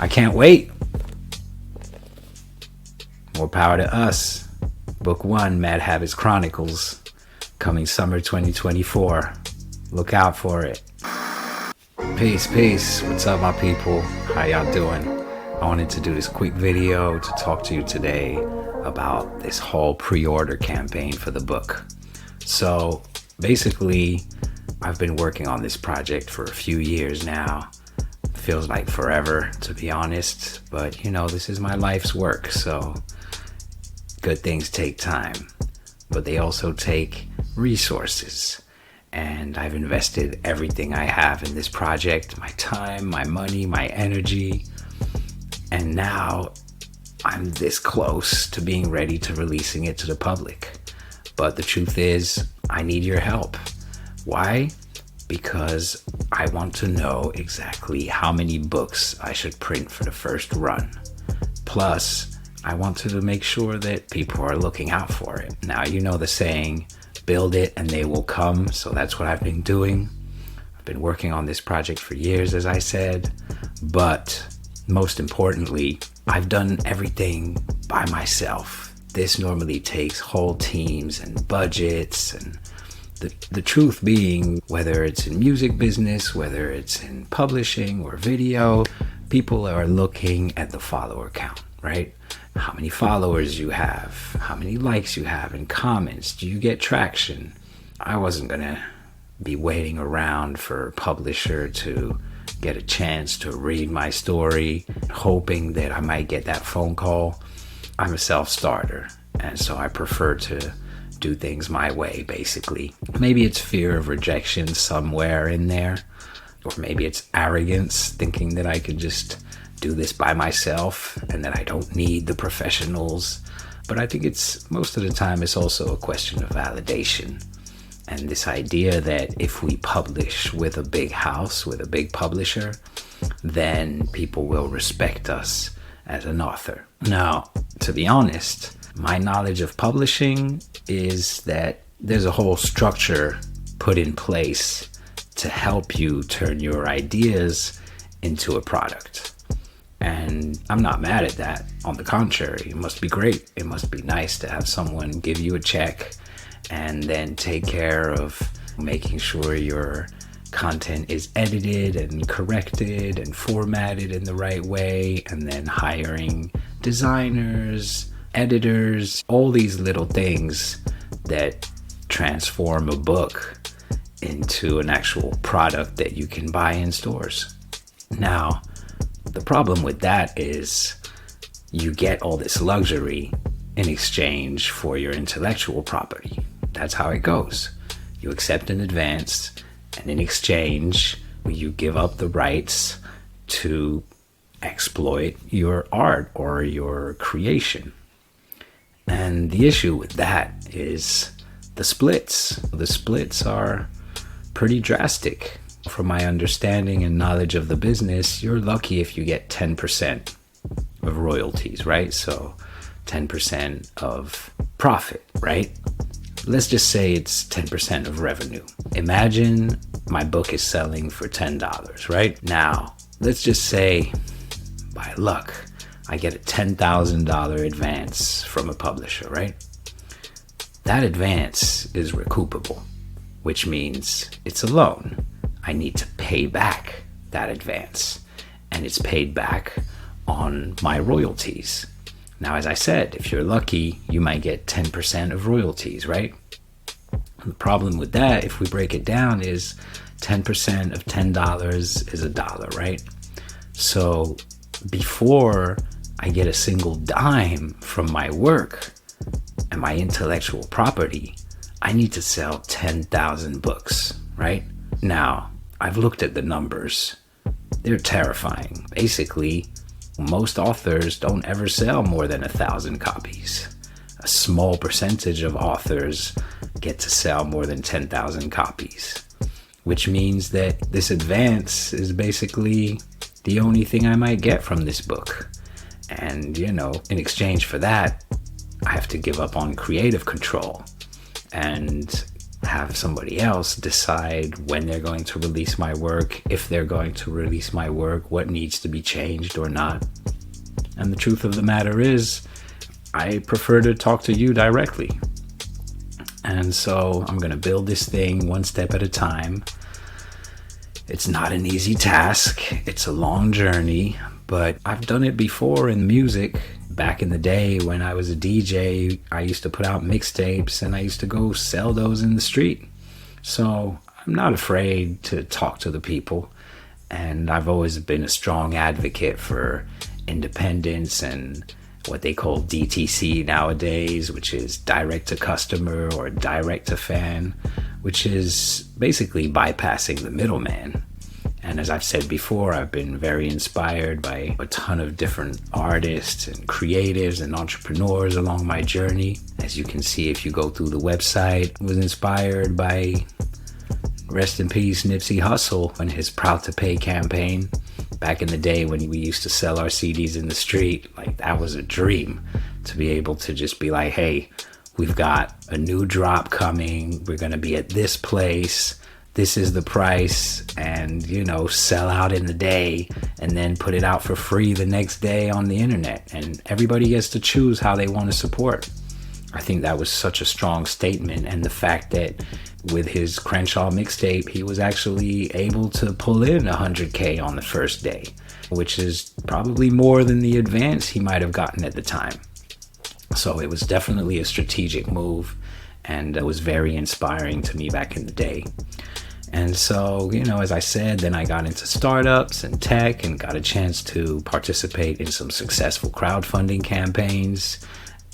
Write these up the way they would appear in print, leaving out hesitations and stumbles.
I can't wait. More power to us. Book 1, Mad Habits Chronicles, coming summer 2024. Look out for it. Peace. What's up, my people? How y'all doing? I wanted to do this quick video to talk to you today about this whole pre-order campaign for the book. So basically, I've been working on this project for a few years now. Feels like forever, to be honest, but this is my life's work, so good things take time, but they also take resources. And I've invested everything I have in this project, my time, my money, my energy, and now I'm this close to being ready to releasing it to the public. But the truth is, I need your help. Why? Because I want to know exactly how many books I should print for the first run. Plus, I want to make sure that people are looking out for it. Now, you know the saying, build it and they will come. So that's what I've been doing. I've been working on this project for years, as I said. But most importantly, I've done everything by myself. This normally takes whole teams and budgets, and the truth being, whether it's in music business, whether it's in publishing or video, people are looking at the follower count, right? How many followers you have, how many likes you have and comments, do you get traction? I wasn't gonna be waiting around for a publisher to get a chance to read my story, hoping that I might get that phone call. I'm a self-starter, and so I prefer to do things my way, basically. Maybe it's fear of rejection somewhere in there, or maybe it's arrogance, thinking that I could just do this by myself and that I don't need the professionals. But I think most of the time it's also a question of validation, and this idea that if we publish with a big house, with a big publisher, then people will respect us as an author. Now, to be honest, my knowledge of publishing is that there's a whole structure put in place to help you turn your ideas into a product. And I'm not mad at that. On the contrary, it must be great. It must be nice to have someone give you a check and then take care of making sure your content is edited and corrected and formatted in the right way, and then hiring designers, editors, all these little things that transform a book into an actual product that you can buy in stores. Now, the problem with that is you get all this luxury in exchange for your intellectual property. That's how it goes. You accept in advance, and in exchange, you give up the rights to exploit your art or your creation. And the issue with that is the splits. The splits are pretty drastic. From my understanding and knowledge of the business, you're lucky if you get 10% of royalties, right? So 10% of profit, right? Let's just say it's 10% of revenue. Imagine my book is selling for $10, right? Now, let's just say by luck, I get a $10,000 advance from a publisher, right? That advance is recoupable, which means it's a loan. I need to pay back that advance, and it's paid back on my royalties. Now, as I said, if you're lucky, you might get 10% of royalties, right? The problem with that, if we break it down, is 10% of $10 is $1, right? So before I get a single dime from my work and my intellectual property, I need to sell 10,000 books, right? Now, I've looked at the numbers. They're terrifying. Basically, most authors don't ever sell more than 1,000 copies. A small percentage of authors get to sell more than 10,000 copies, which means that this advance is basically the only thing I might get from this book. And, in exchange for that, I have to give up on creative control. And have somebody else decide when they're going to release my work, if they're going to release my work, what needs to be changed or not. And the truth of the matter is, I prefer to talk to you directly. And so I'm going to build this thing one step at a time. It's not an easy task. It's a long journey, but I've done it before in music. Back in the day when I was a DJ, I used to put out mixtapes and I used to go sell those in the street. So I'm not afraid to talk to the people. And I've always been a strong advocate for independence and what they call DTC nowadays, which is direct to customer or direct to fan, which is basically bypassing the middleman. And as I've said before, I've been very inspired by a ton of different artists and creatives and entrepreneurs along my journey. As you can see, if you go through the website, I was inspired by, rest in peace, Nipsey Hussle and his Proud to Pay campaign. Back in the day when we used to sell our CDs in the street, like that was a dream to be able to just be like, hey, we've got a new drop coming. We're going to be at this place. This is the price, and, sell out in the day and then put it out for free the next day on the internet. And everybody gets to choose how they want to support. I think that was such a strong statement. And the fact that with his Crenshaw mixtape, he was actually able to pull in 100K on the first day, which is probably more than the advance he might have gotten at the time. So it was definitely a strategic move, and it was very inspiring to me back in the day. And so, as I said, then I got into startups and tech and got a chance to participate in some successful crowdfunding campaigns,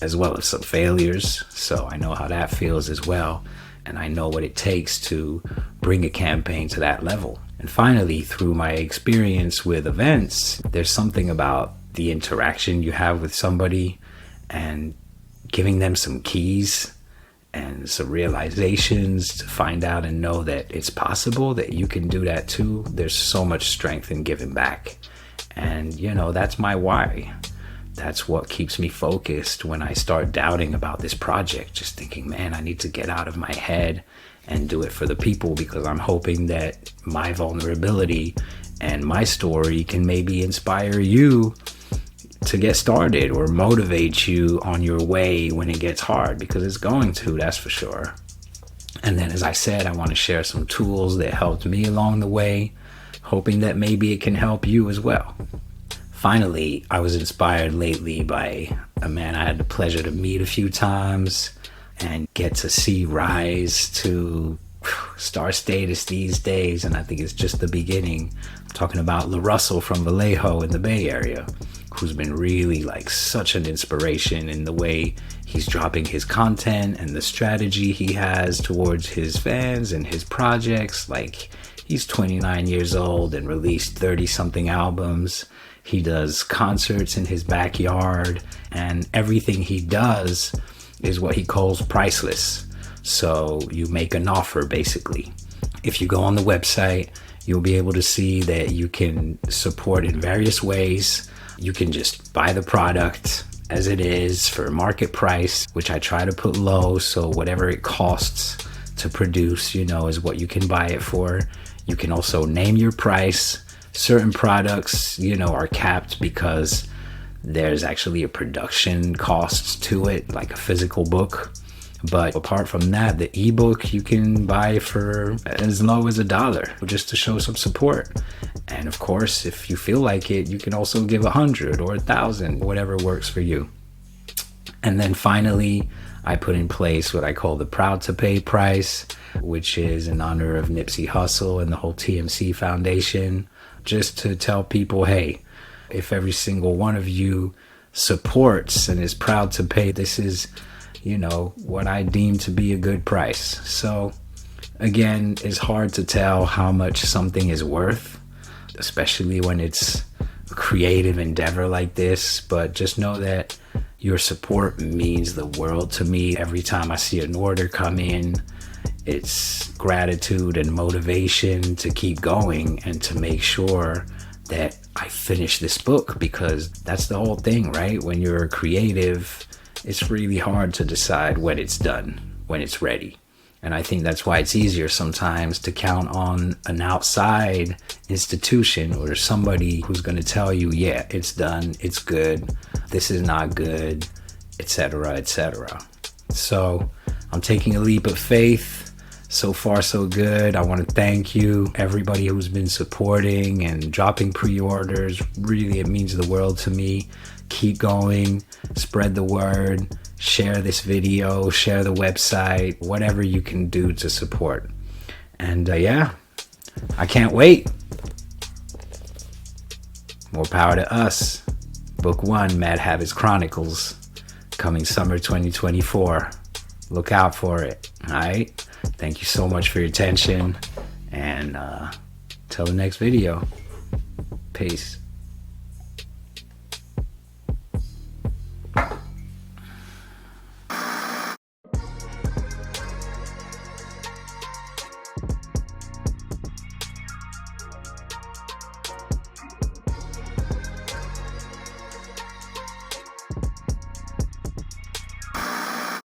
as well as some failures. So I know how that feels as well. And I know what it takes to bring a campaign to that level. And finally, through my experience with events, there's something about the interaction you have with somebody and giving them some keys and some realizations to find out and know that it's possible that you can do that too. There's so much strength in giving back. And, that's my why. That's what keeps me focused when I start doubting about this project. Just thinking, man, I need to get out of my head and do it for the people, because I'm hoping that my vulnerability and my story can maybe inspire you to get started or motivate you on your way when it gets hard, because it's going to, that's for sure. And then, as I said, I want to share some tools that helped me along the way, hoping that maybe it can help you as well. Finally, I was inspired lately by a man I had the pleasure to meet a few times and get to see rise to star status these days. And I think it's just the beginning. I'm talking about LaRussell from Vallejo in the Bay Area, who's been really such an inspiration in the way he's dropping his content and the strategy he has towards his fans and his projects. He's 29 years old and released 30-something albums. He does concerts in his backyard, and everything he does is what he calls priceless. So you make an offer, basically. If you go on the website, you'll be able to see that you can support in various ways. You can just buy the product as it is for market price, which I try to put low, so whatever it costs to produce, is what you can buy it for. You can also name your price. Certain products, are capped because there's actually a production cost to it, like a physical book. But apart from that, the ebook you can buy for as low as $1, just to show some support. And of course, if you feel like it, you can also give 100 or 1,000, whatever works for you. And then finally, I put in place what I call the Proud to Pay price, which is in honor of Nipsey Hussle and the whole TMC Foundation, just to tell people, hey, if every single one of you supports and is proud to pay, this is, what I deem to be a good price. So again, it's hard to tell how much something is worth, especially when it's a creative endeavor like this. But just know that your support means the world to me. Every time I see an order come in, it's gratitude and motivation to keep going and to make sure that I finish this book, because that's the whole thing, right? When you're a creative, it's really hard to decide when it's done, when it's ready. And I think that's why it's easier sometimes to count on an outside institution or somebody who's going to tell you, yeah, it's done, it's good, this is not good, etc., etc. So I'm taking a leap of faith. So far, so good. I want to thank you, everybody who's been supporting and dropping pre-orders. Really, it means the world to me. Keep going, spread the word, share this video, share the website, whatever you can do to support. And yeah, I can't wait. More power to us. Book 1, Mad Habits Chronicles, coming summer 2024. Look out for it, all right? Thank you so much for your attention, and till the next video. Peace.